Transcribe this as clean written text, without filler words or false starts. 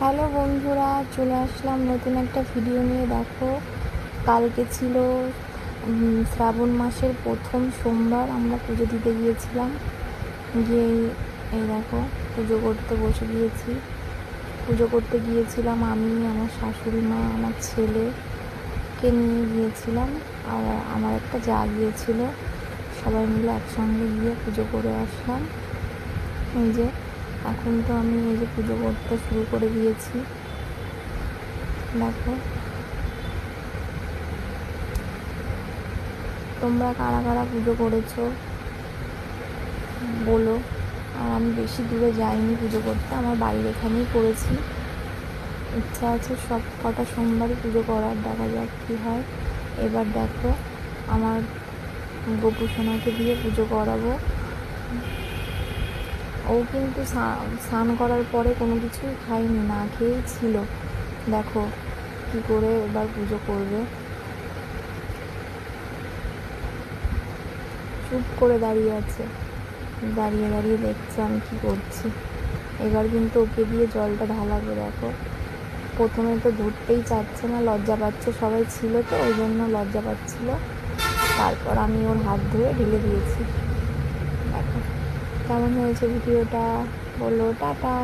Hello বন্ধুরা, চলে আসলাম নতুন একটা ভিডিও নিয়ে। দেখো, কালকে ছিল শ্রাবণ মাসের প্রথম সোমবার। আমরা পুজো দিতে গিয়েছিলাম, গিয়ে এই দেখো পুজো করতে বসে গিয়েছি। পুজো করতে গিয়েছিলাম আমি, আমার শাশুড়ি মা, আমার ছেলেকে নিয়ে গিয়েছিলাম, আর আমার একটা যা গিয়েছিল। সবাই মিলে একসঙ্গে গিয়ে পুজো করে আসলাম। এই যে এখন তো আমি এই যে পুজো করতে শুরু করে দিয়েছি। দেখো, তোমরা কারা কারা পুজো করেছো বলো। আর আমি বেশি দূরে যাইনি পুজো করতে, আমার বাড়ির এখানেই করেছি। ইচ্ছা আছে সব কটা সোমবারই পুজো করার, দেখা যাক কী হয়। এবার দেখো, আমার গোপু সোনাকে দিয়ে পুজো করাবো। ও কিন্তু স্নান করার পরে কোনো কিছুই খায়নি, না খেয়েই ছিল। দেখো কী করে এবার পুজো করবে, চুপ করে দাঁড়িয়ে আছে, দাঁড়িয়ে দাঁড়িয়ে দেখছে আমি কী করছি। এবার কিন্তু ওকে দিয়ে জলটা ঢালাবো। দেখো, প্রথমে তো ধরতেই চাচ্ছে না, লজ্জা পাচ্ছে, সবাই ছিল তো ওই জন্য লজ্জা পাচ্ছিল। তারপর আমি ওর হাত ধরে ঢেলে দিয়েছি। দেখো কেমন হয়েছে ভিডিওটা, বলো টাটা।